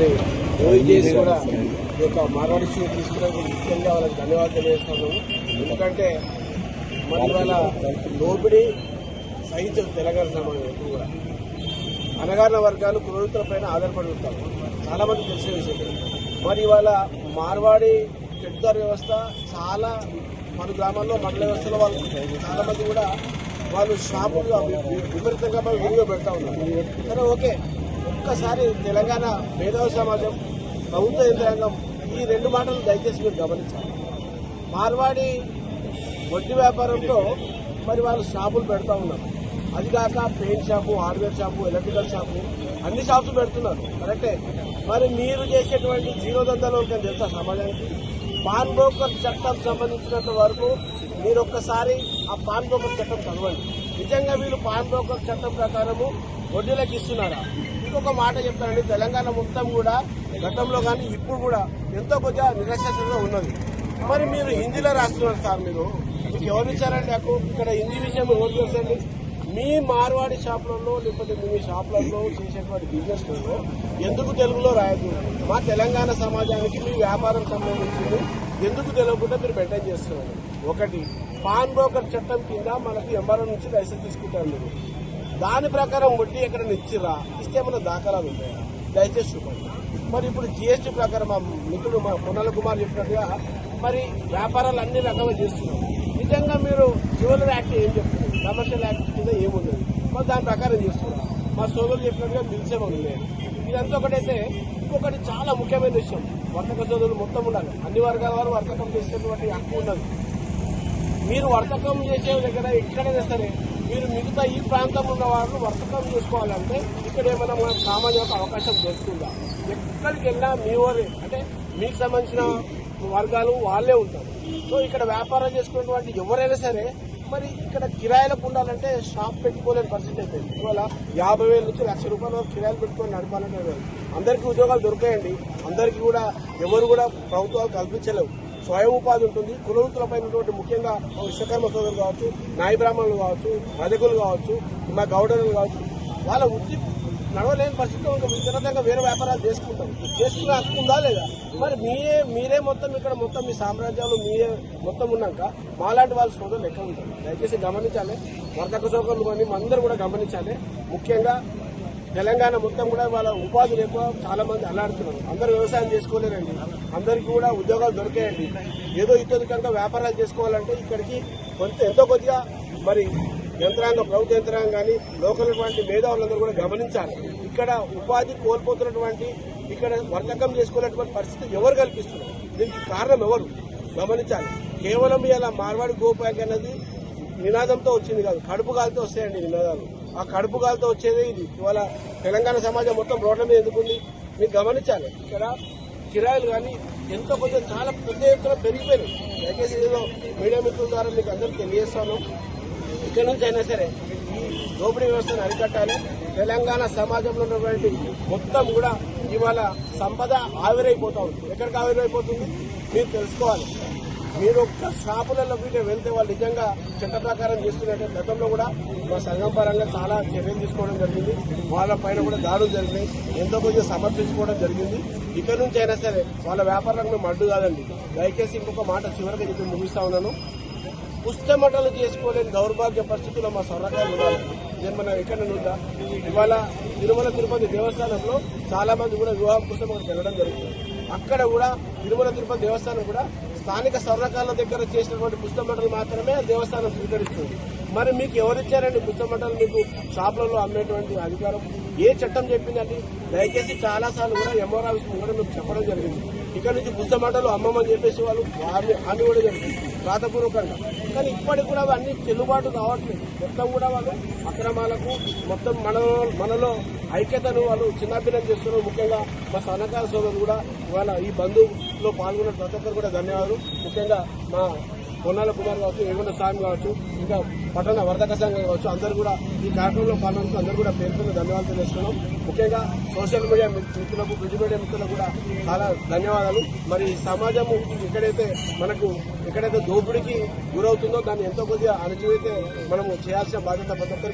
మరి ఓయి చేసి కూడా ఈ యొక్క మార్వాడి షూ తీసుకునేందుకు ముఖ్యంగా వాళ్ళకి ధన్యవాదాలు తెలియజేస్తున్నాము. ఎందుకంటే మరి వాళ్ళ దోపిడీ సహించదు తెలంగాణ సమాజం ఎప్పుడు కూడా. అనగారిన వర్గాలు పురోహితులపైన ఆధారపడి ఉంటారు, చాలా మంది తెలిసిన విషయం. మరి ఇవాళ మార్వాడి పెట్టుదారు వ్యవస్థ చాలా మన గ్రామాల్లో మండల వ్యవస్థలో వాళ్ళు చాలా మంది కూడా వాళ్ళు షాపులు విపరీతంగా విరిగా పెడతా ఉన్నారు. కానీ ఓకే, ఒక్కసారి తెలంగాణ మేధావి సమాజం, ప్రభుత్వ యంత్రాంగం ఈ రెండు మాటలు దయచేసి మీరు గమనించాలి. మార్వాడి వడ్డీ వ్యాపారంలో మరి వాళ్ళు షాపులు పెడతా ఉన్నారు. అది కాక paint shop, hardware shop, electrical shop, అన్ని షాప్స్ పెడుతున్నారు, కరెక్టే. మరి మీరు చేసేటువంటి జీరో దందాలు తెలుసా సమాజానికి? పాన్ బ్రోకర్ చట్టం సంబంధించినంత వరకు మీరు ఒక్కసారి ఆ పాన్ బ్రోకర్ చట్టం చదవండి. నిజంగా వీళ్ళు పాన్ బ్రోకర్ చట్టం ప్రకారము వడ్డీలకు ఇస్తున్నారా? ఇంకొక మాట చెప్తానండి, తెలంగాణ మొత్తం కూడా గతంలో కానీ ఇప్పుడు కూడా ఎంతో కొద్దిగా నిరక్షరగా ఉన్నది. మరి మీరు హిందీలో రాస్తున్నారు సార్, మీకు ఎవరు ఇచ్చారండి నాకు ఇక్కడ హిందీ విషయం ఎవరు తెలుసండి? మీ మార్వాడి షాపులలో లేకపోతే మీ షాపులలో చేసేటువంటి బిజినెస్లలో ఎందుకు తెలుగులో రాయదు? మా తెలంగాణ సమాజానికి మీ వ్యాపారం సంబంధించింది ఎందుకు తెలియకుండా మీరు మెయింటైన్ చేస్తున్నారు? ఒకటి, పాన్ బ్రోకర్ చట్టం కింద మనకి ఎంఆర్ఓ నుంచి లైసెన్స్ తీసుకుంటారు మీరు. దాని ప్రకారం వడ్డీ ఎక్కడ ఇచ్చిరా? ఇస్తే మన దాఖలాలు ఉంటాయా? దయచేసి చూడండి. మరి ఇప్పుడు జిఎస్టీ ప్రకారం మా మిత్రుడు మా పొన్నాల కుమార్ చెప్పినట్టుగా మరి వ్యాపారాలు అన్ని రకాలుగా చేస్తున్నారు. నిజంగా మీరు జ్యువెలరీ యాక్ట్ ఏం చెప్తుంది? కమర్షియల్ యాక్ట్ కింద ఏమున్నది? మరి దాని ప్రకారం చేస్తున్నారు. మా సోదరులు చెప్పినట్టుగా బిల్సేమో లేదు. ఇదంతా ఒకటైతే ఇంకొకటి చాలా ముఖ్యమైన విషయం, వర్తక సోదరులు మొత్తం ఉండాలి. అన్ని వర్గాల వారు వర్తకం చేసేటువంటి హక్కు ఉన్నది. మీరు వర్తకం చేసే దగ్గర ఎక్కడైనా సరే మీరు మిగతా ఈ ప్రాంతంలో ఉన్న వాళ్ళు వర్తకం చేసుకోవాలంటే ఇక్కడ ఏమైనా మనకు సామాన్య అవకాశం దొరుకుతుందా? ఎక్కడికి వెళ్ళినా మీ వారే అంటే మీకు సంబంధించిన వర్గాలు వాళ్ళే ఉంటారు. సో ఇక్కడ వ్యాపారం చేసుకున్నటువంటి ఎవరైనా సరే మరి ఇక్కడ కిరాయిలకు ఉండాలంటే షాప్ పెట్టుకోలేని పరిస్థితి అయిపోయింది. ఇవాళ 50,000 నుంచి ₹1,00,000 వరకు కిరాయిలు పెట్టుకొని నడపాలంటే అందరికీ ఉద్యోగాలు దొరికాయండి. అందరికీ కూడా ఎవరు కూడా ప్రభుత్వాలు కల్పించలేవు. స్వయం ఉపాధి ఉంటుంది. కులవృత్తులపైనటువంటి ముఖ్యంగా విశ్వకర్మ సోదరులు కావచ్చు, నాయ బ్రాహ్మణులు కావచ్చు, రజకులు కావచ్చు, మా గౌడలు కావచ్చు, వాళ్ళ వృత్తి నడవలేని పరిస్థితిలో విస్తృతంగా వేరే వ్యాపారాలు చేసుకుంటారు. చేసుకునే హక్కు ఉందా లేదా? మరి మీరే మొత్తం ఇక్కడ మొత్తం మీ సామ్రాజ్యాలు మీరే మొత్తం ఉన్నాక మాలాంటి వాళ్ళ సోదరులు ఎక్కడ ఉంటారు? దయచేసి గమనించాలి. వర్తక సోదరులు కానీ అందరూ కూడా గమనించాలి. ముఖ్యంగా తెలంగాణ మొత్తం కూడా వాళ్ళ ఉపాధి లేక చాలా మంది అల్లాడుతున్నారు. అందరూ వ్యవసాయం చేసుకోలేరండి, అందరికీ కూడా ఉద్యోగాలు దొరికాయండి. ఏదో ఇతరులు కనుక వ్యాపారాలు చేసుకోవాలంటే ఇక్కడికి ఎంతో కొద్దిగా మరి యంత్రాంగం, ప్రభుత్వ యంత్రాంగం కానీ లోకల్ మేధావులందరూ కూడా గమనించాలి. ఇక్కడ ఉపాధి కోల్పోతున్నటువంటి, ఇక్కడ వర్తకం చేసుకోలేటువంటి పరిస్థితి ఎవరు కల్పిస్తున్నారు? దీనికి కారణం ఎవరు గమనించాలి. కేవలం ఇలా మార్వాడి గోపాయక్ అనేది నినాదంతో వచ్చింది కాదు, కడుపు గాలితో వస్తాయండి నినాదాలు. ఆ కడుపు గాలితో వచ్చేది ఇది. ఇవాళ తెలంగాణ సమాజం మొత్తం రోడ్ల మీద ఎందుకుంది మీరు గమనించాలి. ఇక్కడ కిరాయిలు కానీ ఎంతో కొంచెం చాలా పెద్ద ఎత్తున పెరిగిపోయినాయి. దయచేసి ఏదో మీడియా మిత్రుల ద్వారా మీకు అందరికీ తెలియజేస్తాను. ఇక్కడ నుంచి అయినా సరే ఈ దోపిడీ వ్యవస్థను అరికట్టాలి. తెలంగాణ సమాజంలో ఉన్నటువంటి మొత్తం కూడా ఇవాళ సంపద ఆవిరైపోతా ఉంది. ఎక్కడికి ఆవిరైపోతుంది మీరు తెలుసుకోవాలి. మీరు ఒక్క షాపులలో వెళ్తే వాళ్ళు నిజంగా చట్ట ప్రకారం చేస్తున్నట్టే. గతంలో కూడా మా సంఘం పరంగా చాలా చర్యలు తీసుకోవడం జరిగింది. వాళ్ళ పైన కూడా దాడులు జరిగినాయి, ఎంతో కొంచెం సమర్థించుకోవడం జరిగింది. ఇక్కడ నుంచి అయినా సరే వాళ్ళ వ్యాపారాలకు మేము అడ్డు కాదండి. దయచేసి ఇంకొక మాట చివరికి చెప్పి ముగిస్తా ఉన్నాను. పుస్తమటలు చేసుకోలేని దౌర్భాగ్య పరిస్థితుల్లో మా సొరకాయలు ఉండాలి. నేను మనం ఎక్కడ ఉందా? ఇవాళ తిరుమల తిరుపతి దేవస్థానంలో చాలా మంది కూడా వివాహం కోసం అక్కడికి వెళ్ళడం జరుగుతుంది. అక్కడ కూడా తిరుమల తిరుపతి దేవస్థానం కూడా స్థానిక సొరకాయల దగ్గర చేసినటువంటి పుస్తమటలు మాత్రమే దేవస్థానం స్వీకరిస్తుంది. మరి మీకు ఎవరిచ్చారండి పుస్తమటలు మీకు షాపులలో అమ్మేటువంటి అధికారం? ఏ చట్టం చెప్పిందండి? దయచేసి చాలాసార్లు కూడా ఎంఆర్ ఆఫీస్ కూడా మీకు చెప్పడం జరిగింది. ఇక్కడ నుంచి పుస్తమటలు అమ్మమని చెప్పేసి వాళ్ళు హామీ కూడా జరిగింది రాతపూర్వకంగా. కానీ ఇప్పటికి కూడా అవన్నీ చెల్లుబాటు కావట్లేదు. మొత్తం కూడా వాళ్ళు అక్రమాలకు మొత్తం మనలో ఐక్యతను వాళ్ళు చిన్నాభిన్నం చేస్తున్నారు. ముఖ్యంగా మా సన్నకాల సోదరులు కూడా ఇవాళ ఈ బంధువులో పాల్గొన్న ప్రతి ఒక్కరు కూడా ధన్యవాదాలు. ముఖ్యంగా మా పొన్నాల కుమార్ కావచ్చు, ఏగుండ స్వామి కావచ్చు, ఇంకా పట్టణ వర్తక సంఘం కావచ్చు, అందరూ కూడా ఈ కార్యక్రమంలో పాల్గొంటూ అందరూ కూడా పేర్కొన్న ధన్యవాదాలు తెలియజేస్తున్నాం. ముఖ్యంగా సోషల్ మీడియా మిత్రులకు, ప్రింట్ మీడియా మిత్రులకు కూడా చాలా ధన్యవాదాలు. మరి సమాజము ఎక్కడైతే దోపిడీకి గురవుతుందో దాన్ని ఎంతో కొద్దిగా అణచివేతే మనము చేయాల్సిన బాధ్యత ప్రతి ఒక్కరికి